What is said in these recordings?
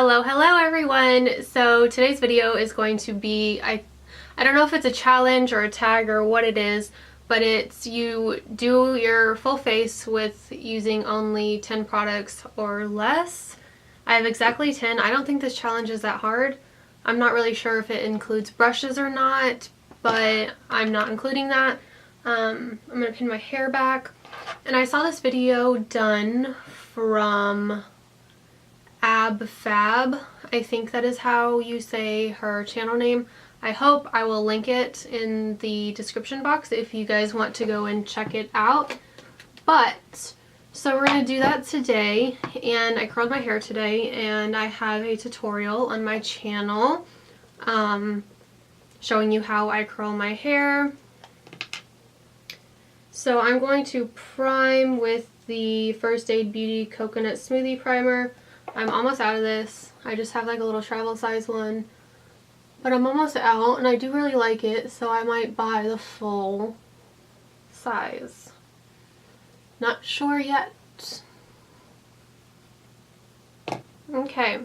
Hello everyone! So today's video is going to be, I don't know if it's a challenge or a tag or what it is, but it's you do your full face with using only 10 products or less. I have exactly 10. I don't think this challenge is that hard. I'm not really sure if it includes brushes or not, but I'm not including that. I'm going to pin my hair back. And I saw this video done from AbFab. I think that is how you say her channel name. I hope I will link it in the description box if you guys want to go and check it out. But so we're going to do that today, and I curled my hair today, and I have a tutorial on my channel showing you how I curl my hair. So I'm going to prime with the First Aid Beauty Coconut Smoothie Primer. I'm almost out of this. I just have like a little travel size one, but I'm almost out and I do really like it, so I might buy the full size. Not sure yet. Okay,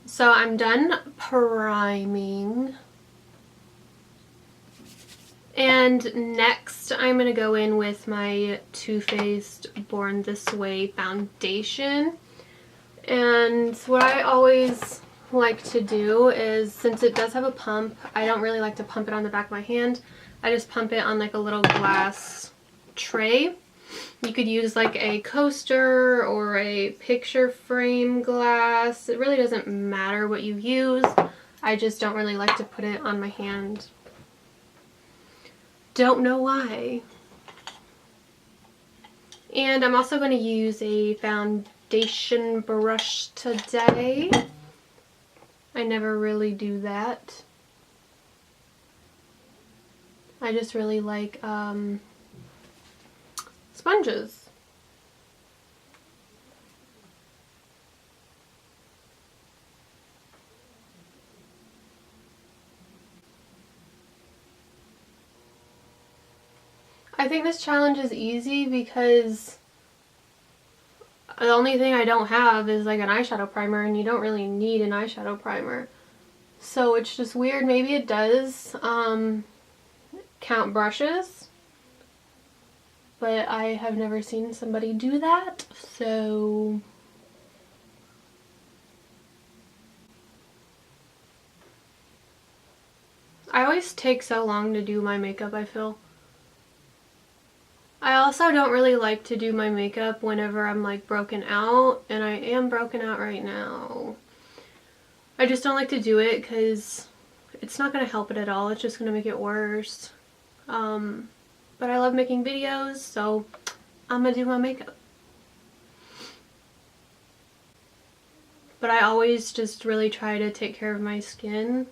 so I'm done priming. And next I'm going to go in with my Too Faced Born This Way foundation. And what I always like to do is, since it does have a pump, I don't really like to pump it on the back of my hand. I just pump it on like a little glass tray. You could use like a coaster or a picture frame glass. It really doesn't matter what you use. I just don't really like to put it on my hand. Don't know why. And I'm also going to use a foundation brush today. I never really do that. I just really like sponges. I think this challenge is easy because the only thing I don't have is like an eyeshadow primer, and you don't really need an eyeshadow primer. So it's just weird. Maybe it does count brushes, but I have never seen somebody do that, so I always take so long to do my makeup, I feel. I also don't really like to do my makeup whenever I'm like broken out, and I am broken out right now. I just don't like to do it because it's not going to help it at all. It's just going to make it worse. But I love making videos, so I'm going to do my makeup. But I always just really try to take care of my skin,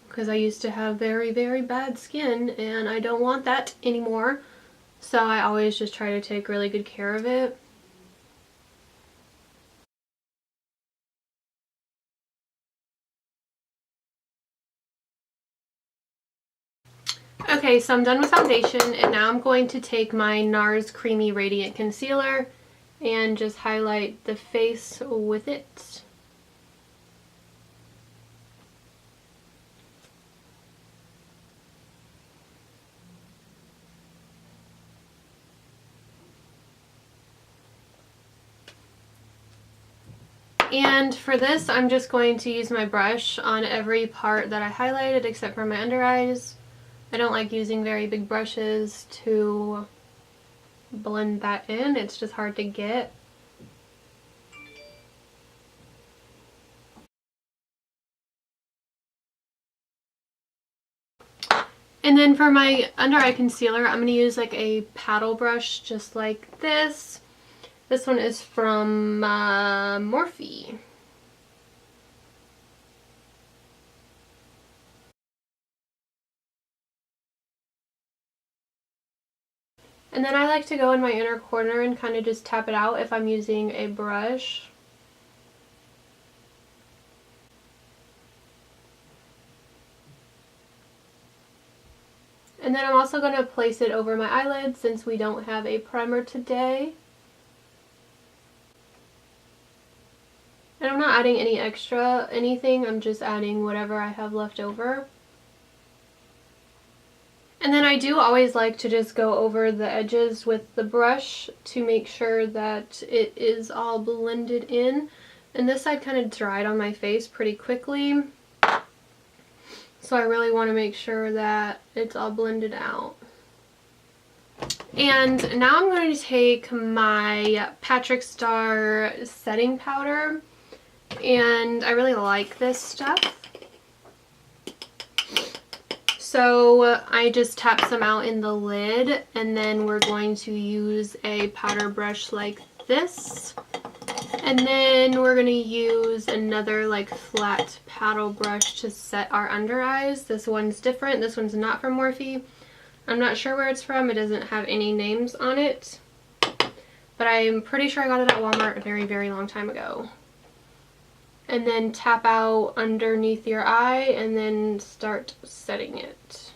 because I used to have very, very bad skin and I don't want that anymore. So I always just try to take really good care of it. Okay, so I'm done with foundation, and now I'm going to take my NARS Creamy Radiant Concealer and just highlight the face with it. And for this, I'm just going to use my brush on every part that I highlighted except for my under eyes. I don't like using very big brushes to blend that in. It's just hard to get. And then for my under eye concealer, I'm going to use like a paddle brush just like this. This one is from Morphe. And then I like to go in my inner corner and kind of just tap it out if I'm using a brush. And then I'm also going to place it over my eyelids since we don't have a primer today. And I'm not adding any extra anything, I'm just adding whatever I have left over. And then I do always like to just go over the edges with the brush to make sure that it is all blended in. And this side kind of dried on my face pretty quickly, so I really want to make sure that it's all blended out. And now I'm going to take my Patrick Star setting powder, and I really like this stuff. So I just tap some out in the lid, and then we're going to use a powder brush like this. And then we're going to use another like flat paddle brush to set our under eyes. This one's different. This one's not from Morphe. I'm not sure where it's from. It doesn't have any names on it. But I'm pretty sure I got it at Walmart a very, very long time ago. And then tap out underneath your eye and then start setting it.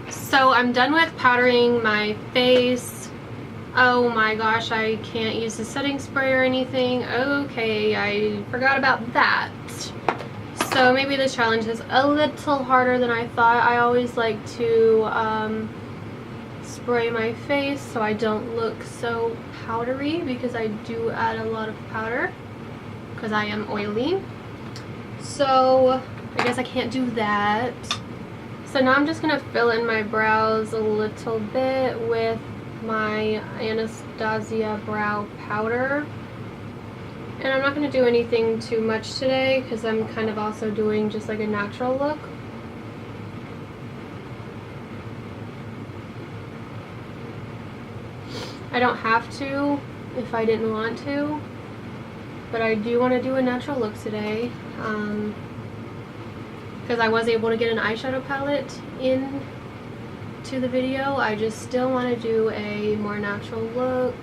So I'm done with powdering my face. Oh my gosh, I can't use the setting spray or anything. Okay, I forgot about that. So maybe this challenge is a little harder than I thought. I always like to spray my face so I don't look so powdery, because I do add a lot of powder because I am oily. So I guess I can't do that. So now I'm just going to fill in my brows a little bit with my Anastasia brow powder. And I'm not going to do anything too much today because I'm kind of also doing just like a natural look. I don't have to if I didn't want to, but I do want to do a natural look today. Because I was able to get an eyeshadow palette in to the video. I just still want to do a more natural look.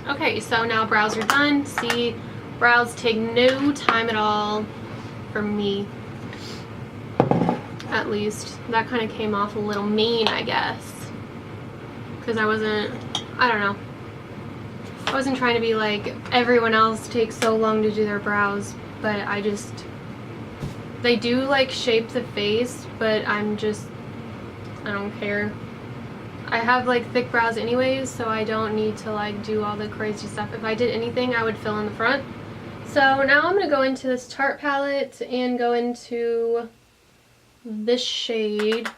Okay, so now brows are done. See, brows take no time at all for me. At least. That kind of came off a little mean, I guess. Because I don't know. I wasn't trying to be like everyone else takes so long to do their brows, but they do like shape the face, but I don't care. I have like thick brows anyways, so I don't need to like do all the crazy stuff. If I did anything, I would fill in the front. So now I'm going to go into this Tarte palette and go into this shade.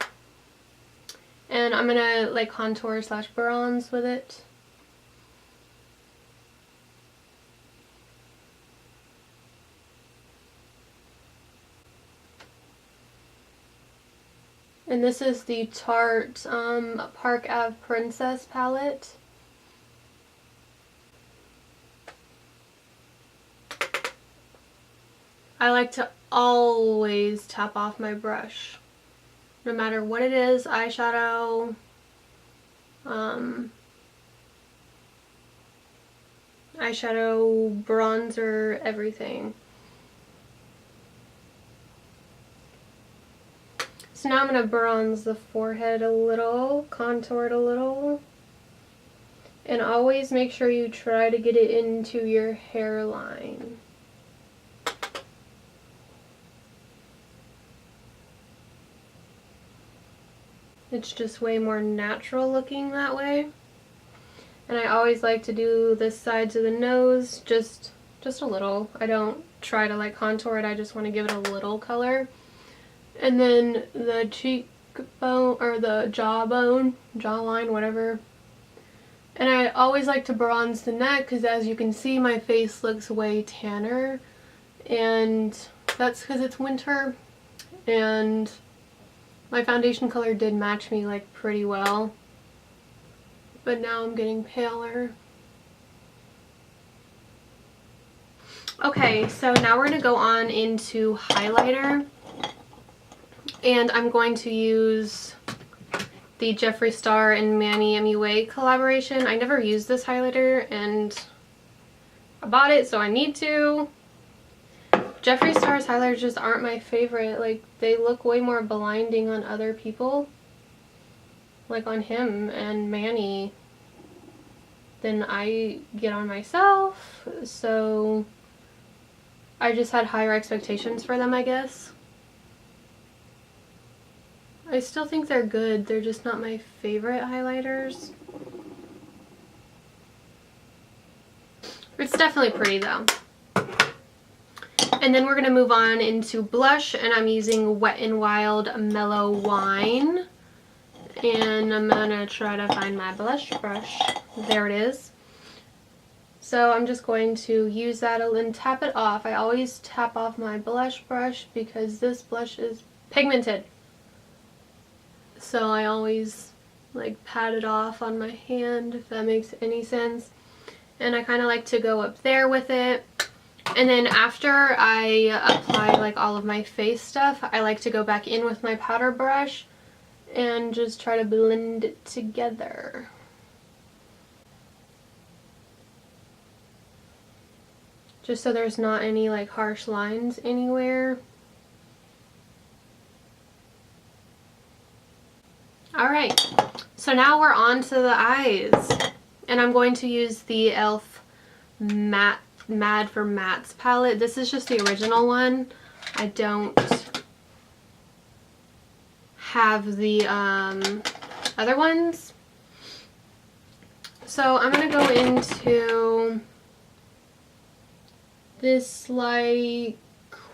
And I'm going to like contour / bronze with it. And this is the Tarte Park Ave Princess palette. I like to always tap off my brush. No matter what it is, eyeshadow, eyeshadow, bronzer, everything. So now I'm going to bronze the forehead a little, contour it a little, and always make sure you try to get it into your hairline. It's just way more natural looking that way. And I always like to do the sides of the nose just a little. I don't try to like contour it, I just want to give it a little color. And then the cheekbone, or the jawline, whatever. And I always like to bronze the neck because, as you can see, my face looks way tanner. And that's because it's winter. And my foundation color did match me like pretty well. But now I'm getting paler. Okay, so now we're going to go on into highlighter. And I'm going to use the Jeffree Star and Manny MUA collaboration. I never used this highlighter and I bought it, so I need to. Jeffree Star's highlighters just aren't my favorite. Like, they look way more blinding on other people, like on him and Manny, than I get on myself. So I just had higher expectations for them, I guess. I still think they're good. They're just not my favorite highlighters. It's definitely pretty though. And then we're going to move on into blush, and I'm using Wet n Wild Mellow Wine. And I'm going to try to find my blush brush. There it is. So I'm just going to use that and tap it off. I always tap off my blush brush because this blush is pigmented. So I always like pat it off on my hand, if that makes any sense. And I kind of like to go up there with it. And then after I apply like all of my face stuff, I like to go back in with my powder brush and just try to blend it together. Just so there's not any like harsh lines anywhere. Alright, so now we're on to the eyes. And I'm going to use the e.l.f. Mad for Mattes palette. This is just the original one. I don't have the other ones. So I'm going to go into this like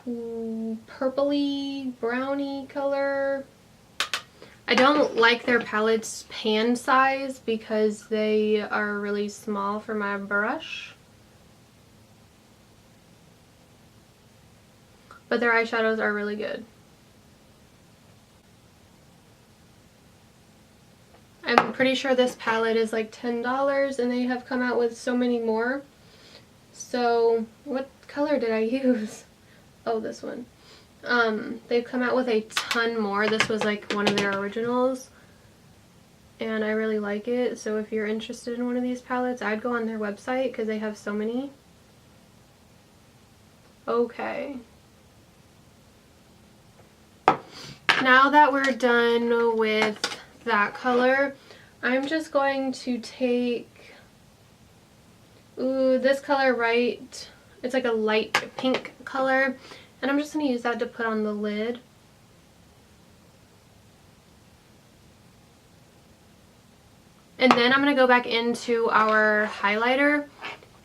purpley brownie color. I don't like their palette's pan size because they are really small for my brush. But their eyeshadows are really good. I'm pretty sure this palette is like $10 and they have come out with so many more. So what color did I use? Oh, this one. They've come out with a ton more. This was like one of their originals. And I really like it. So if you're interested in one of these palettes, I'd go on their website because they have so many. Okay. Now that we're done with that color, I'm just going to take this color right. It's like a light pink color, and I'm just going to use that to put on the lid. And then I'm going to go back into our highlighter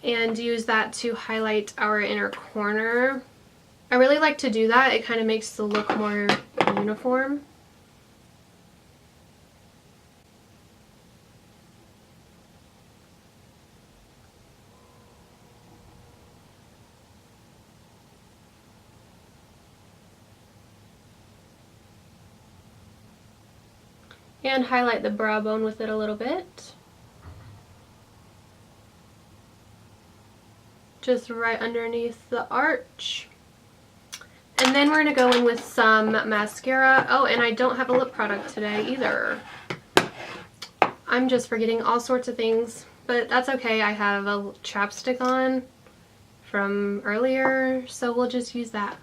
and use that to highlight our inner corner. I really like to do that. It kind of makes the look more uniform. And highlight the brow bone with it a little bit. Just right underneath the arch. And then we're going to go in with some mascara. Oh, and I don't have a lip product today either. I'm just forgetting all sorts of things, but that's okay. I have a chapstick on from earlier, so we'll just use that.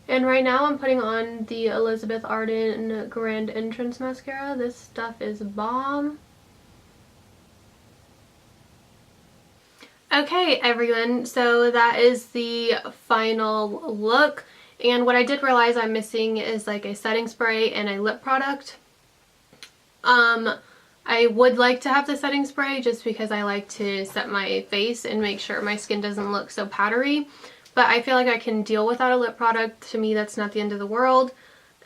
And right now I'm putting on the Elizabeth Arden Grand Entrance Mascara. This stuff is bomb. Okay everyone, so that is the final look, and what I did realize I'm missing is like a setting spray and a lip product. I would like to have the setting spray just because I like to set my face and make sure my skin doesn't look so powdery, but I feel like I can deal without a lip product. To me, that's not the end of the world,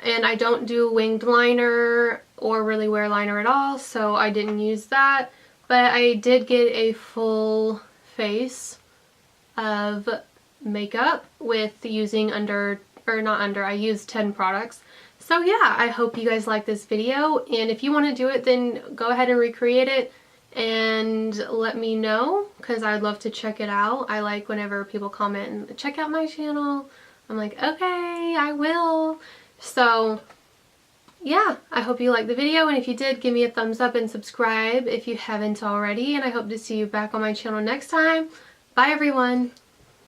and I don't do winged liner or really wear liner at all, so I didn't use that, but I did get a full face of makeup with using I used 10 products. So yeah, I hope you guys like this video, and if you want to do it, then go ahead and recreate it. and let me know, because I'd love to check it out. I like whenever people comment and check out my channel. I'm like, okay, I will. So yeah, I hope you liked the video, and if you did, give me a thumbs up and subscribe if you haven't already, and I hope to see you back on my channel next time. Bye everyone!